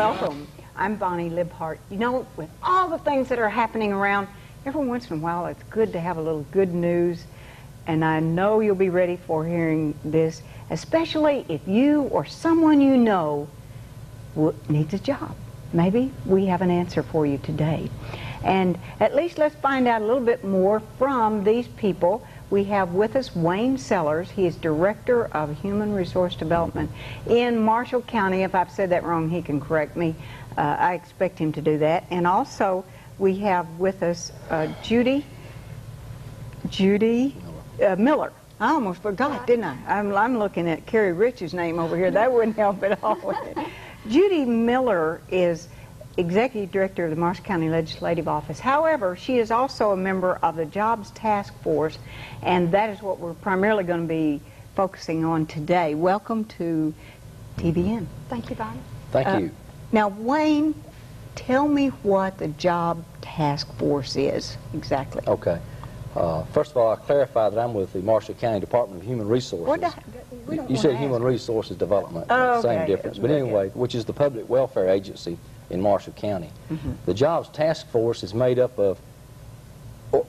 Welcome. I'm Bonnie Libhart. You know, with all the things that are happening around, every once in a while it's good to have a little good news, and I know you'll be ready for hearing this, especially if you or someone you know needs a job. Maybe we have an answer for you today. And at least let's find out a little bit more from these people. We have with us Wayne Sellers. He is Director of Human Resource Development in Marshall County. If I've said that wrong, he can correct me. I expect him to do that. And also we have with us Judy Miller. I almost forgot, didn't I? I'm looking at Carrie Rich's name over here. That wouldn't help at all. Judy Miller is Executive Director of the Marshall County Legislative Office. However, she is also a member of the Jobs Task Force, and that is what we're primarily going to be focusing on today. Welcome to TVN. Thank you, Bonnie. Thank you. Now, Wayne, tell me what the Job Task Force is exactly. Okay. First of all, I clarify that I'm with the Marshall County Department of Human Resources. You said Human Resources Development. Oh, same okay. difference. But anyway, which is the public welfare agency in Marshall County. The Jobs Task Force is made up of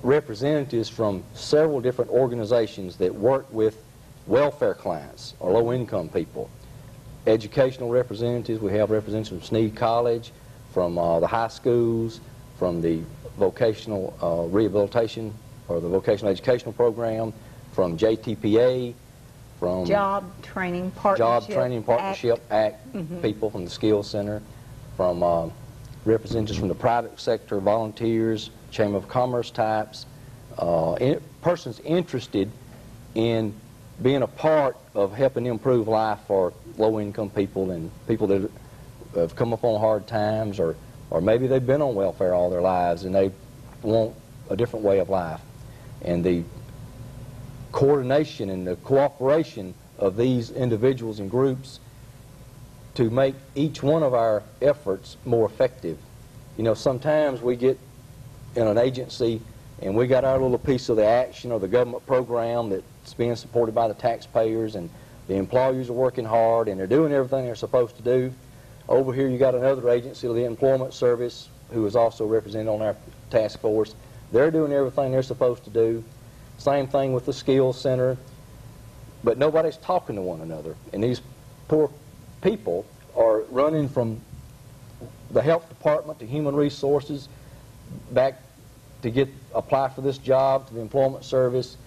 representatives from several different organizations that work with welfare clients or low-income people. Educational representatives, we have representatives from Sneed College, from the high schools, from the vocational rehabilitation or the vocational educational program, from JTPA, from Job Training Partnership Act people from the Skills Center, from representatives from the private sector, volunteers, Chamber of Commerce types, persons interested in being a part of helping improve life for low-income people and people that have come up on hard times, or maybe they've been on welfare all their lives and they want a different way of life. And the coordination and the cooperation of these individuals and groups to make each one of our efforts more effective. You know, sometimes we get in an agency and we got our little piece of the action or the government program that's being supported by the taxpayers, and the employers are working hard and they're doing everything they're supposed to do. Over here you got another agency, the Employment Service, who is also represented on our task force. They're doing everything they're supposed to do. Same thing with the Skills Center. But nobody's talking to one another. And these poor people are running from the health department to human resources back to apply for this job to the Employment Service.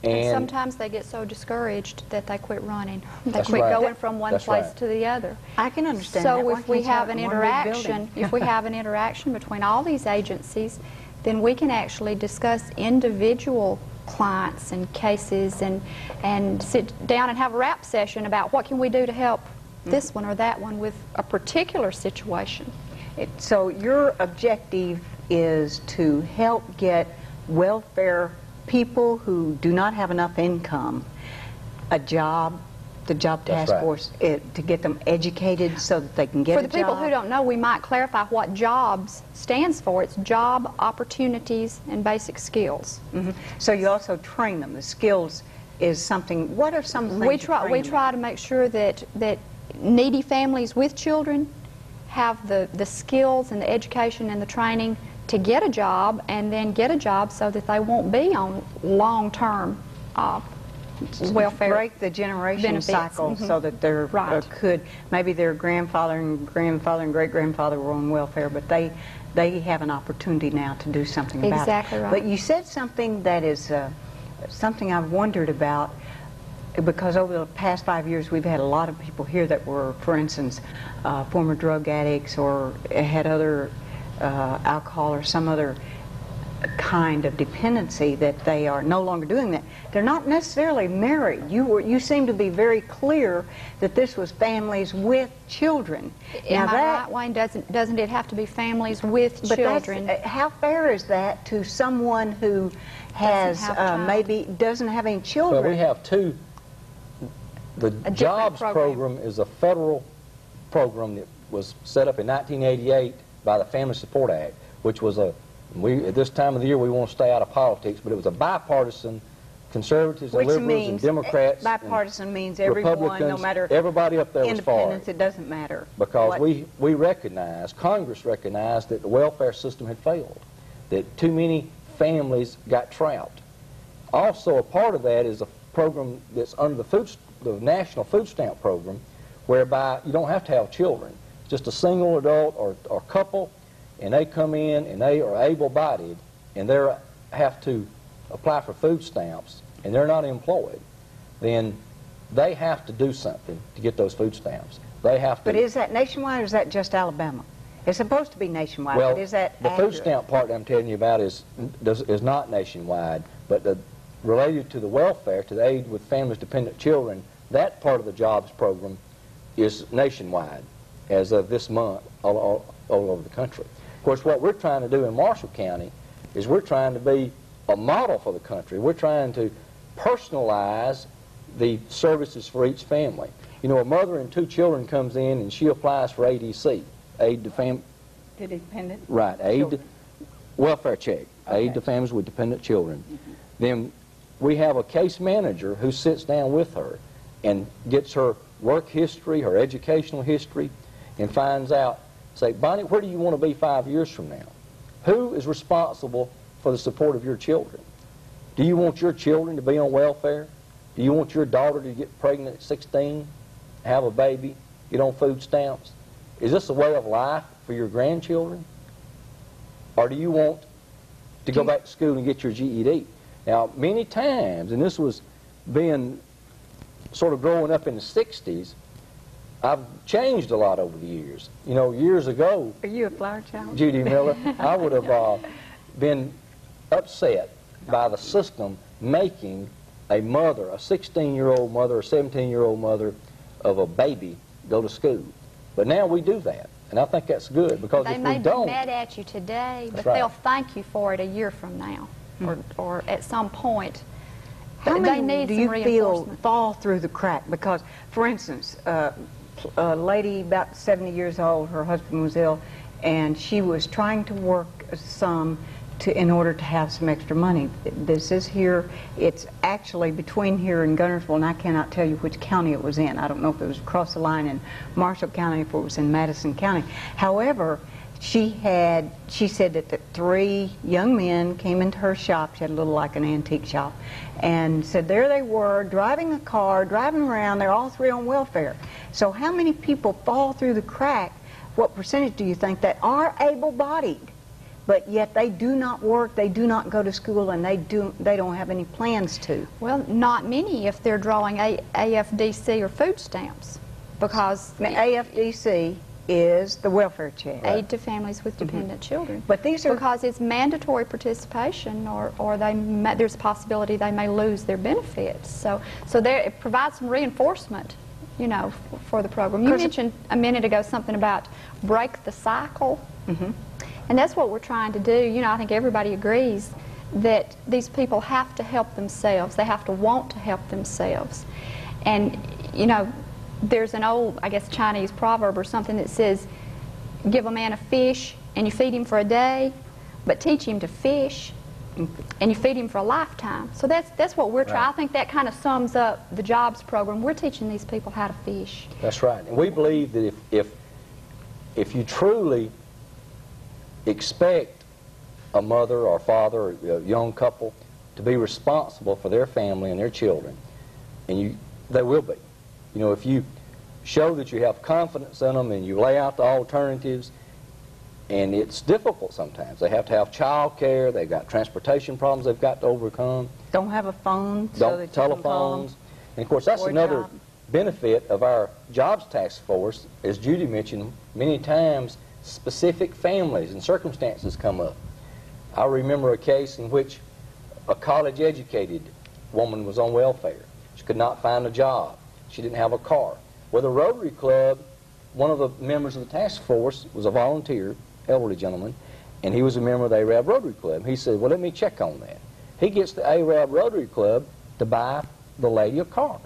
And sometimes they get so discouraged that they quit running. They That's quit right. going from one place to the other. I can understand that. So if we have an interaction, between all these agencies, then we can actually discuss individual clients and cases and sit down and have a rap session about what can we do to help this one or that one with a particular situation. So your objective is to help get welfare people who do not have enough income a job, the Job Task Force, to get them educated so that they can get a job. For the people who don't know, we might clarify what JOBS stands for. It's Job Opportunities and Basic Skills. So you also train them. The skills is something. What are some things we try to make sure that needy families with children have the skills and the education and the training to get a job, and then get a job so that they won't be on long-term welfare. Break the generation benefits. cycle so that they're maybe their grandfather and great-grandfather were on welfare, but they have an opportunity now to do something about it. Exactly right. But you said something that is something I've wondered about, because over the past 5 years we've had a lot of people here that were, for instance, former drug addicts or had other alcohol or some other kind of dependency that they are no longer doing that. They're not necessarily married. You seem to be very clear that this was families with children. Am I right, Wayne? Doesn't it have to be families with children? How fair is that to someone who has maybe doesn't have any children? Well, we have two. The JOBS program is a federal program that was set up in 1988 by the Family Support Act, which was at this time of the year we want to stay out of politics, but it was a bipartisan conservatives and Which liberals means and Democrats, bipartisan and means everyone, Republicans, no matter everybody up there was for independence, it. it doesn't matter. Because we recognized, Congress recognized that the welfare system had failed, that too many families got trapped. Also, a part of that is a program that's under the National Food Stamp Program, whereby you don't have to have children. Just a single adult or couple, and they come in and they are able-bodied, and they have to apply for food stamps, and they're not employed, then they have to do something to get those food stamps. They have to. But is that nationwide or is that just Alabama? It's supposed to be nationwide, well, but is that the accurate? food stamp part I'm telling you about is not nationwide, but related to the welfare, to the aid with families dependent children, that part of the jobs program is nationwide as of this month all over the country. Of course, what we're trying to do in Marshall County is we're trying to be a model for the country. We're trying to personalize the services for each family. You know, a mother and 2 children comes in and she applies for ADC, aid to family. To dependent? Right, aid, welfare check, Okay. aid to families with dependent children. Then we have a case manager who sits down with her and gets her work history, her educational history, and finds out, say, Bonnie, where do you want to be 5 years from now? Who is responsible for the support of your children? Do you want your children to be on welfare? Do you want your daughter to get pregnant at 16, have a baby, get on food stamps? Is this a way of life for your grandchildren? Or do you want to go back to school and get your GED? Now, many times, and this was being sort of growing up in the 60s, I've changed a lot over the years. You know, years ago, Are you a flower child? Judy Miller, I would have been upset by the system making a mother, a 16-year-old mother, or 17-year-old mother of a baby go to school. But now we do that, and I think that's good, because They if may we be don't... mad at you today, but That's right. they'll thank you for it a year from now, or at some point. How They many need do some you feel reinforcement. fall through the crack? Because, for instance, a lady about 70 years old, her husband was ill, and she was trying to work some in order to have some extra money. This is here, it's actually between here and Gunnersville, and I cannot tell you which county it was in. I don't know if it was across the line in Marshall County, if it was in Madison County. However, she said that the 3 young men came into her shop. She had a little like an antique shop, and said there they were driving a car, driving around. They're all 3 on welfare. So how many people fall through the crack? What percentage do you think that are able-bodied, but yet they do not work, they do not go to school, and they don't have any plans to? Well, not many if they're drawing AFDC or food stamps, because Now, AFDC is the welfare check. aid to families with dependent children. But these are... Because it's mandatory participation, or there's a possibility they may lose their benefits. So it provides some reinforcement, you know, for the program. You mentioned a minute ago something about break the cycle. And that's what we're trying to do. You know, I think everybody agrees that these people have to help themselves. They have to want to help themselves. And, you know, there's an old, I guess, Chinese proverb or something that says, give a man a fish and you feed him for a day, but teach him to fish and you feed him for a lifetime. So that's what we're trying. Right. I think that kind of sums up the jobs program. We're teaching these people how to fish. That's right. And we believe that if you truly expect a mother or father or a young couple to be responsible for their family and their children, and they will be. You know, if you show that you have confidence in them and you lay out the alternatives, and it's difficult sometimes. They have to have child care, they've got transportation problems they've got to overcome. Don't have a phone so that you can call them. Telephones. And of course, that's for a another job. benefit of our jobs task force. As Judy mentioned, many times specific families and circumstances come up. I remember a case in which a college-educated woman was on welfare. She could not find a job. She didn't have a car. Well, the Rotary Club, one of the members of the task force was a volunteer, elderly gentleman, and he was a member of the Arab Rotary Club. He said, well, let me check on that. He gets the Arab Rotary Club to buy the lady a car.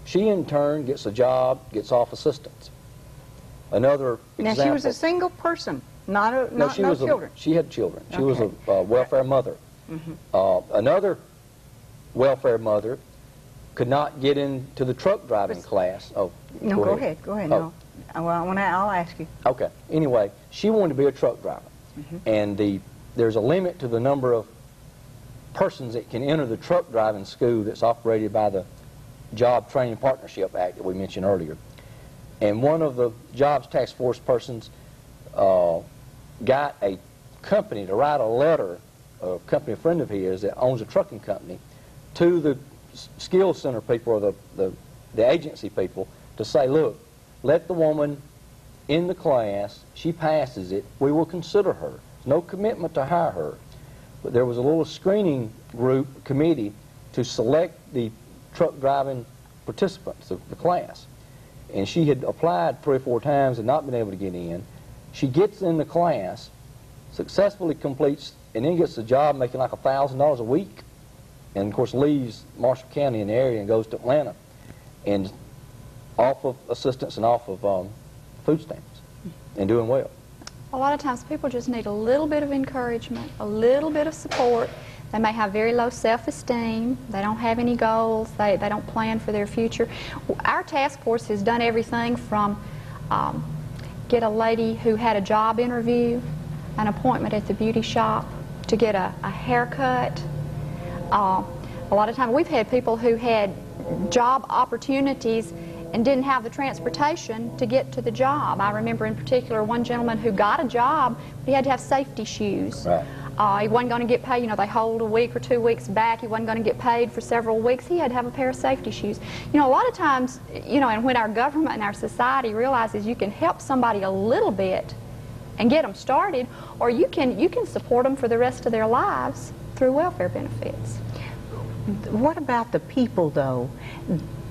She, in turn, gets a job, gets off assistance. Another example. Now, she was a single person, no children. She had children. She Okay. was a welfare mother. Another welfare mother could not get into the truck driving class. Oh, no, go ahead. Go ahead. Oh. No, well, I'll ask you. Okay. Anyway, she wanted to be a truck driver, and there's a limit to the number of persons that can enter the truck driving school that's operated by the Job Training Partnership Act that we mentioned earlier. And one of the Jobs Task Force persons got a company to write a letter, a company, a friend of his that owns a trucking company, to the skills center people or the agency people to say, look, let the woman in the class, she passes it, we will consider her. No commitment to hire her. But there was a little screening group, committee, to select the truck driving participants of the class. And she had applied 3 or 4 times and not been able to get in. She gets in the class, successfully completes, and then gets a job making like $1,000 a week. And of course leaves Marshall County in the area and goes to Atlanta, and off of assistance and off of food stamps, and doing well. A lot of times people just need a little bit of encouragement, a little bit of support. They may have very low self-esteem. They don't have any goals. They don't plan for their future. Our task force has done everything from get a lady who had a job interview, an appointment at the beauty shop, to get a haircut. A lot of times we've had people who had job opportunities and didn't have the transportation to get to the job. I remember in particular one gentleman who got a job, but he had to have safety shoes. Right. He wasn't going to get paid. You know, they hold a week or 2 weeks back. He wasn't going to get paid for several weeks. He had to have a pair of safety shoes. You know, a lot of times, you know, and when our government and our society realizes you can help somebody a little bit and get them started, or you can support them for the rest of their lives through welfare benefits. What about the people, though,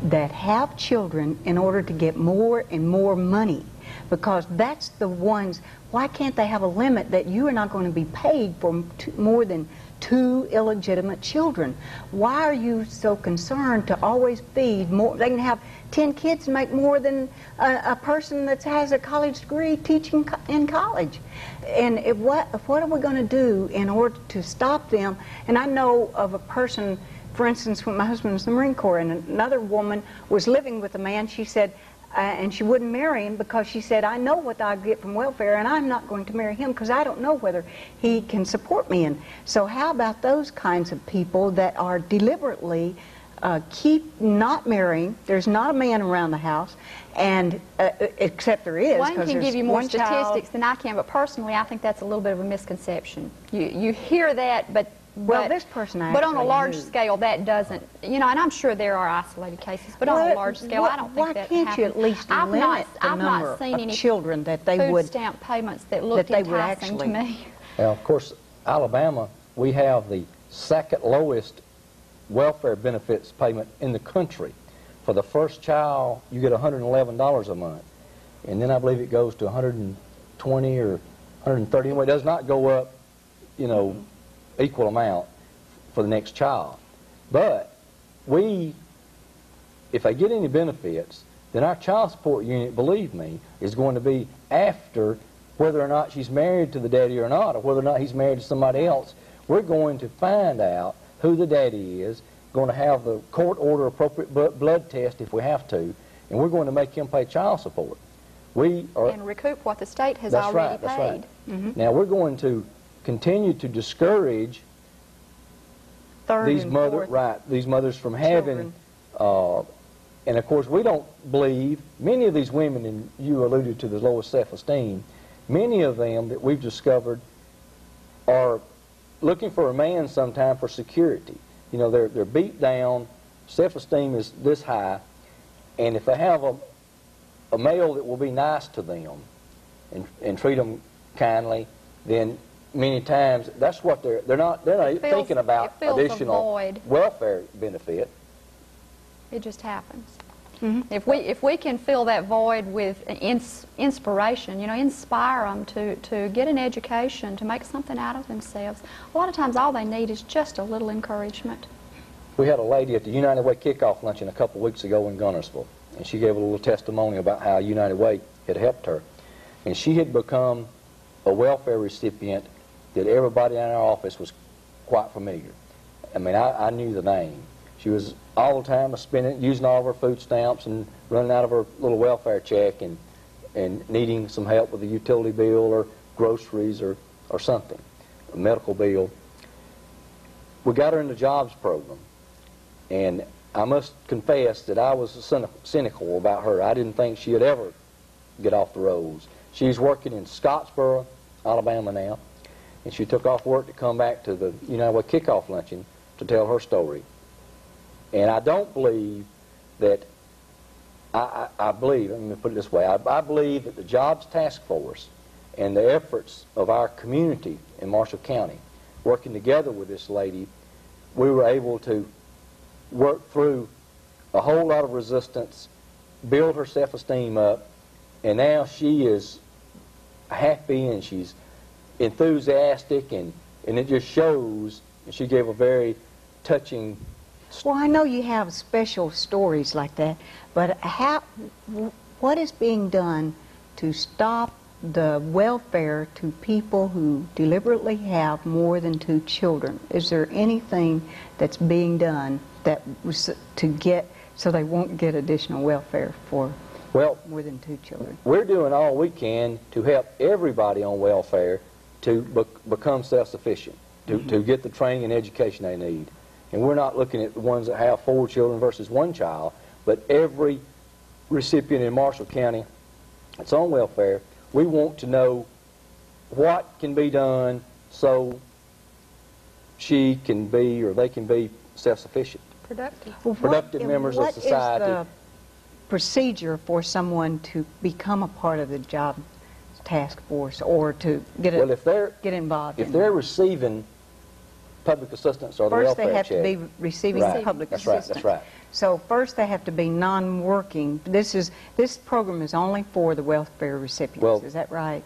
that have children in order to get more and more money? Because that's the ones, why can't they have a limit that you are not going to be paid for more than 2 illegitimate children? Why are you so concerned to always feed more? They can have 10 kids and make more than a person that has a college degree teaching in college. And what are we going to do in order to stop them? And I know of a person, for instance, when my husband was in the Marine Corps, and another woman was living with a man, she said, and she wouldn't marry him because she said, I know what I get from welfare, and I'm not going to marry him because I don't know whether he can support me. And so how about those kinds of people that are deliberately keep not marrying? There's not a man around the house, and except there is. One can give you more statistics than I can, but personally I think that's a little bit of a misconception. You hear that, but this person but on a large scale, that doesn't, you know, and I'm sure there are isolated cases, but on a large scale, I don't think that happens. Why can't you at least limit the number of children that they would, food stamp payments that looked enticing to me? Now, of course, Alabama, we have the second lowest welfare benefits payment in the country. For the first child, you get $111 a month, and then I believe it goes to $120 or $130. Anyway, it does not go up, you know, equal amount for the next child. But if they get any benefits, then our child support unit, believe me, is going to be after whether or not she's married to the daddy or not, or whether or not he's married to somebody else. We're going to find out who the daddy is, going to have the court order appropriate blood test if we have to, and we're going to make him pay child support. And recoup what the state has already paid. That's right. Mm-hmm. Now we're going to continue to discourage these mothers from having, and of course we don't believe, many of these women, and you alluded to the lowest self-esteem, many of them that we've discovered are looking for a man sometime for security. You know, they're beat down, self-esteem is this high, and if they have a male that will be nice to them and treat them kindly, then many times that's what they're not thinking about additional welfare benefit. It just happens. Mm-hmm. If we can fill that void with inspiration, you know, inspire them to get an education, to make something out of themselves, a lot of times all they need is just a little encouragement. We had a lady at the United Way kickoff luncheon a couple of weeks ago in Gunnersville, and she gave a little testimony about how United Way had helped her. And she had become a welfare recipient that everybody in our office was quite familiar. I mean, I knew the name. She was all the time spending, using all of her food stamps and running out of her little welfare check and needing some help with a utility bill or groceries or something, a medical bill. We got her in the jobs program, and I must confess that I was cynical about her. I didn't think she'd ever get off the rolls. She's working in Scottsboro, Alabama now, and she took off work to come back to the United Way kickoff luncheon to tell her story. And I don't believe that, I believe, let me put it this way, I believe that the Jobs Task Force and the efforts of our community in Marshall County, working together with this lady, we were able to work through a whole lot of resistance, build her self-esteem up, and now she is happy and she's enthusiastic, and it just shows. And she gave a very touching. Well, I know you have special stories like that, but what is being done to stop the welfare to people who deliberately have more than 2 children? Is there anything that's being done that was to get so they won't get additional welfare for more than 2 children? We're doing all we can to help everybody on welfare to become self-sufficient, to get the training and education they need. And we're not looking at the ones that have 4 children versus 1 child, but every recipient in Marshall County that's on welfare, we want to know what can be done so she can be, or they can be, self-sufficient. Productive. Well, Productive members of society. What is the procedure for someone to become a part of the job task force or to get involved? If they're receiving public assistance or the welfare check. First they have to be receiving public assistance. That's right. So first they have to be non-working. This program is only for the welfare recipients. Well, is that right?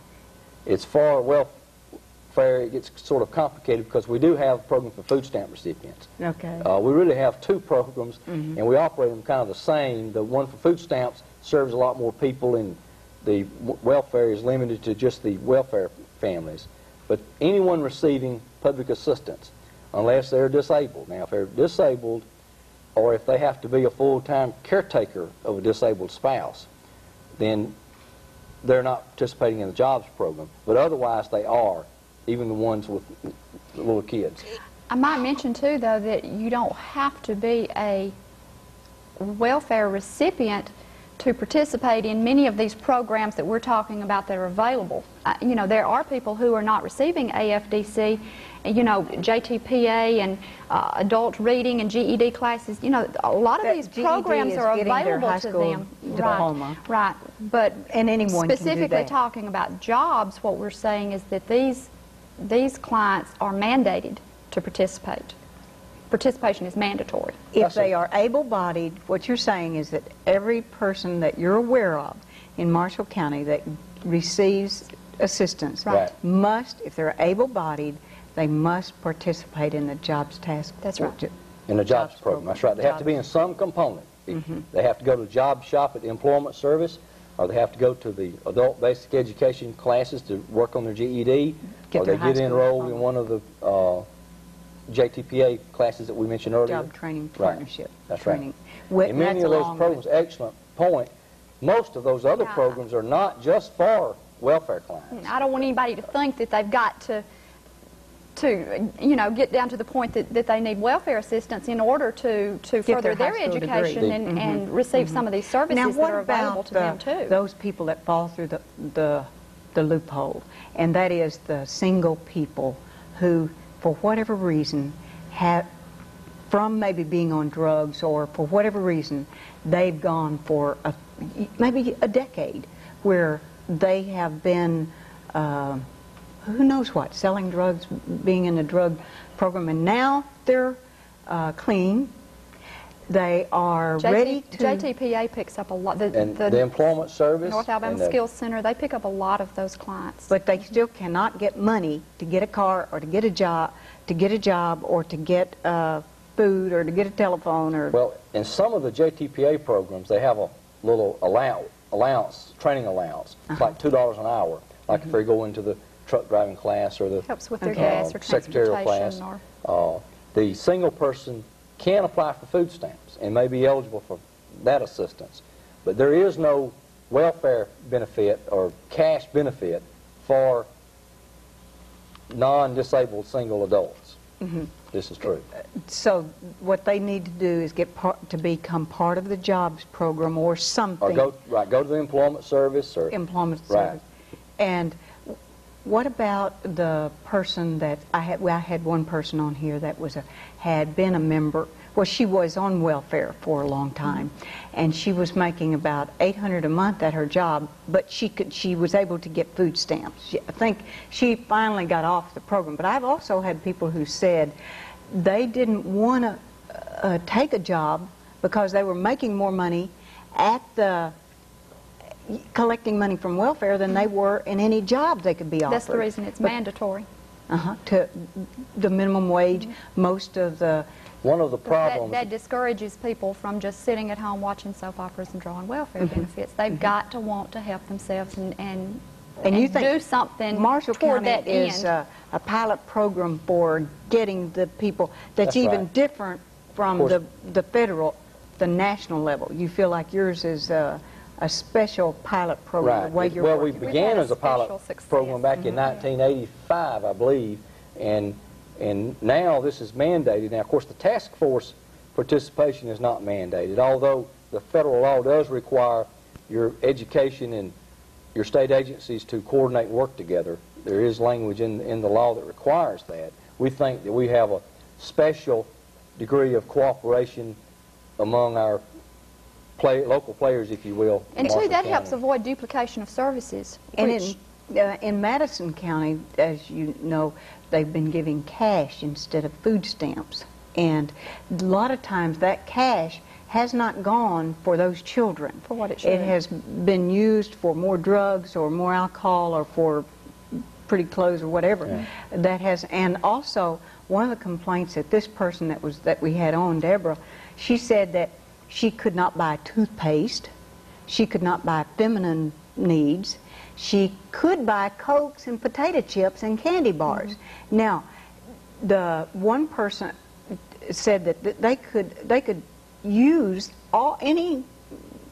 It's for welfare. It gets sort of complicated because we do have a program for food stamp recipients. Okay. We really have 2 programs, and we operate them kind of the same. The one for food stamps serves a lot more people, and the welfare is limited to just the welfare families. But anyone receiving public assistance, unless they're disabled. Now, if they're disabled, or if they have to be a full-time caretaker of a disabled spouse, then they're not participating in the jobs program. But otherwise, they are, even the ones with the little kids. I might mention, too, though, that you don't have to be a welfare recipient to participate in many of these programs that we're talking about that are available. You know, there are people who are not receiving AFDC, you know, JTPA and adult reading and GED classes. You know, a lot of these programs are available to them. Diploma. Right. But and anyone specifically can do that. Talking about jobs, what we're saying is that these clients are mandated to participate. Participation is mandatory. If they are able-bodied, what you're saying is that every person that you're aware of in Marshall County that receives assistance must, if they're able-bodied, they must participate in the jobs task. That's right. In the jobs program. That's right. They have to be in some component. They have to go to the job shop at the employment service, or they have to go to the adult basic education classes to work on their GED, or they get enrolled in one of the JTPA classes that we mentioned earlier. Job training partnership. That's training. Right. And many of those programs, excellent point, most of those other programs are not just for welfare clients. I don't want anybody to think that they've got to you know, get down to the point that they need welfare assistance in order to further their education and receive some of these services that are available to them too. Those people that fall through the loophole, and that is the single people who, for whatever reason, from maybe being on drugs or for whatever reason, they've gone for maybe a decade where they have been who knows what, selling drugs, being in a drug program, and now they're clean. They are ready to... JTPA picks up a lot. The Employment Service. North Alabama Skills Center, they pick up a lot of those clients. But they still cannot get money to get a car or to get a job, or to get food or to get a telephone or... Well, in some of the JTPA programs, they have a little allowance, training allowance. It's like $2 an hour. Like if they go into the truck driving class or the helps with their gas or secretarial class. or The single person can apply for food stamps and may be eligible for that assistance. But there is no welfare benefit or cash benefit for non-disabled single adults. Mm-hmm. This is true. So what they need to do is to become part of the jobs program or something. Or go to the employment service or employment right. service. And what about the person that I had one person on here that had been a member. Well, she was on welfare for a long time, and she was making about $800 a month at her job, but she was able to get food stamps. I think she finally got off the program. But I've also had people who said they didn't want to take a job because they were making more money at the collecting money from welfare than they were in any job they could be offered. That's the reason it's mandatory. To the minimum wage. Most of the one of the problems that discourages people from just sitting at home watching soap operas and drawing welfare benefits. They've got to want to help themselves and you think do something Marshall toward County that is end. A pilot program for getting the people that's even right. different from the federal, the national level. You feel like yours is a special pilot program. right. The way you're well, working. we began as a pilot success. program back in 1985, I believe, and now this is mandated. Now, of course, the task force participation is not mandated, although the federal law does require your education and your state agencies to coordinate and work together. There is language in the law that requires that. We think that we have a special degree of cooperation among our local players, if you will. And too, that helps avoid duplication of services. And in Madison County, as you know, they've been giving cash instead of food stamps. And a lot of times that cash has not gone for those children. For what it should. It has been used for more drugs or more alcohol or for pretty clothes or whatever. Yeah. And also one of the complaints that this person that we had on, Deborah, she said that she could not buy toothpaste, she could not buy feminine needs, she could buy Cokes and potato chips and candy bars. Now, the one person said that they could use any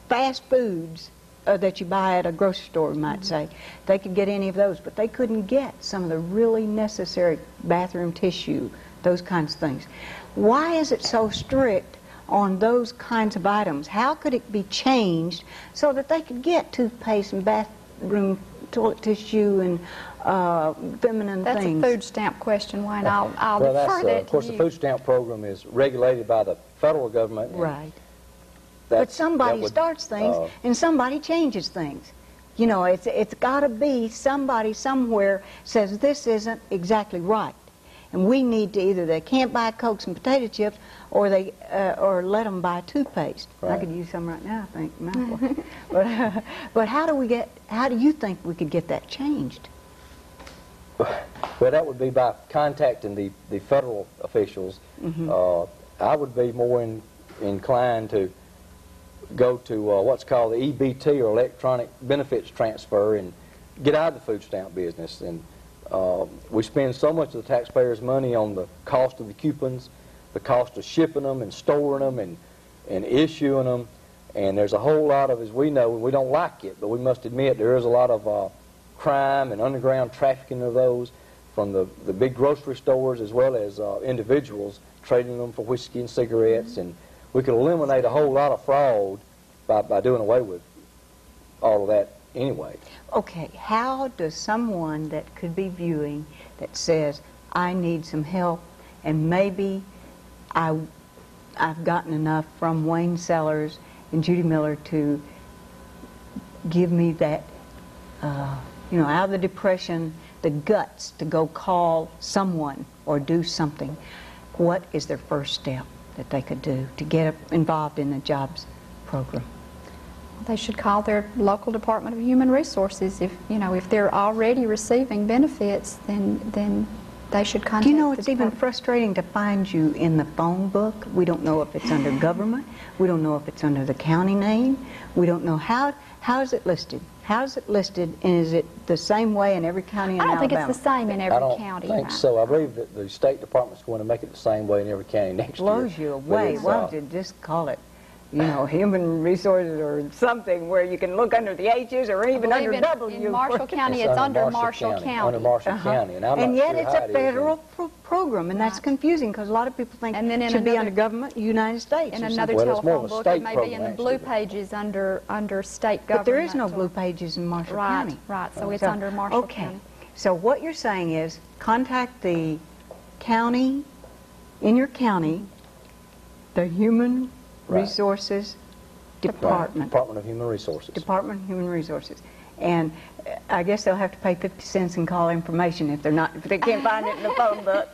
fast foods that you buy at a grocery store, we might say. They could get any of those, but they couldn't get some of the really necessary bathroom tissue, those kinds of things. Why is it so strict on those kinds of items? How could it be changed so that they could get toothpaste and bathroom toilet tissue and feminine things? That's a food stamp question, Wayne. I'll well, defer that to you. Of course, the food stamp program is regulated by the federal government. Right. But somebody starts things and somebody changes things. You know, it's got to be somebody somewhere says this isn't exactly right. And we need to either they can't buy Cokes and potato chips or they or let them buy toothpaste. Right. I could use some right now, I think. But how do you think we could get that changed? Well, that would be by contacting the federal officials. I would be more inclined to go to what's called the EBT, or electronic benefits transfer, and get out of the food stamp business. And we spend so much of the taxpayers' money on the cost of the coupons, the cost of shipping them and storing them and issuing them. And there's a whole lot of, as we know, and we don't like it, but we must admit there is a lot of crime and underground trafficking of those from the big grocery stores as well as individuals trading them for whiskey and cigarettes. And we could eliminate a whole lot of fraud by doing away with all of that anyway. Okay, how does someone that could be viewing that says, I need some help, and maybe I've gotten enough from Wayne Sellers and Judy Miller to give me that, you know, out of the depression, the guts to go call someone or do something, what is their first step that they could do to get involved in the jobs program? They should call their local Department of Human Resources. If they're already receiving benefits, then they should contact. Do you know, it's even frustrating to find you in the phone book. We don't know if it's under government. We don't know if it's under the county name. We don't know how is it listed. How's it listed, and is it the same way in every county in I don't Alabama? think it's the same in every I don't county. think so. I believe that the State Department's going to make it the same way in every county next year. Blows you away. But Why don't you just call it, you know, human resources or something where you can look under the H's or even under W? In Marshall County, it's under Marshall County. Under Marshall County, and I'm And not yet sure it's how a it is federal program, and that's confusing because a lot of people think And then it in should be another- under government, United States. In or another something. Well, it's more of telephone a book, state it may be in the program, blue actually. pages under state government. But there is no or- blue pages in Marshall Right, County. right. So it's under Marshall okay. County. So what you're saying is contact the county, in your county, the Human Right. Resources Right. Department. Department of Human Resources. Department of Human Resources. And I guess they'll have to pay 50 cents and call information if they can't find it in the phone book.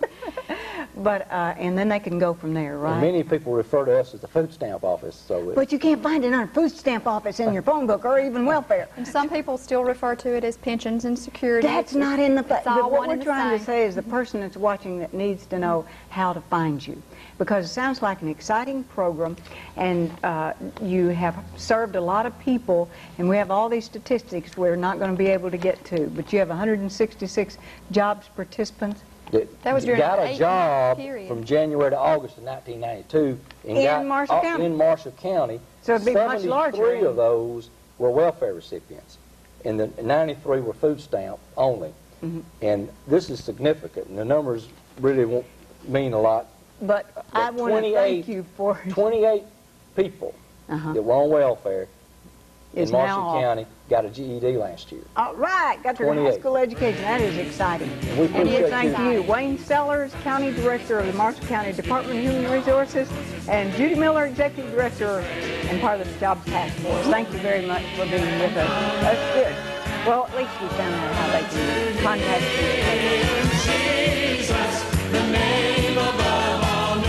But and then they can go from there, right? And many people refer to us as the food stamp office. So But you can't find it on a food stamp office in your phone book or even welfare. And some people still refer to it as pensions and security. That's not in the It's all but what one we're and the trying to same. say is the person that's watching that needs to know how to find you, because it sounds like an exciting program, and you have served a lot of people, and we have all these statistics we're not going to be able to get to, but you have 166 jobs participants. That was during got an a 8-month job period. from January to August of 1992 and In got Marshall County. in Marshall County. So it'd be much larger. 73 of those were welfare recipients, and the 93 were food stamp only. Mm-hmm. And this is significant, and the numbers really won't mean a lot. But I But want to thank you for 28 people that were on welfare Is in now Marshall off. County got a GED last year. All right, got their high 28. school education. That is exciting. We And appreciate thank you. you, Wayne Sellers, County Director of the Marshall County Department of Human Resources, and Judy Miller, Executive Director and part of the Jobs Task Force. Thank you very much for being with us. That's good. Well, at least we found out how they can contact you. Jesus, the name above all names.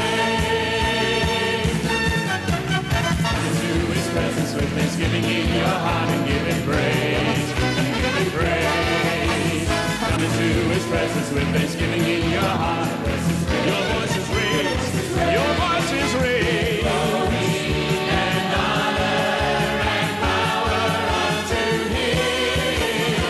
Into his presence with thanksgiving in your heart and give him praise. Give him praise. Come into his presence with thanksgiving in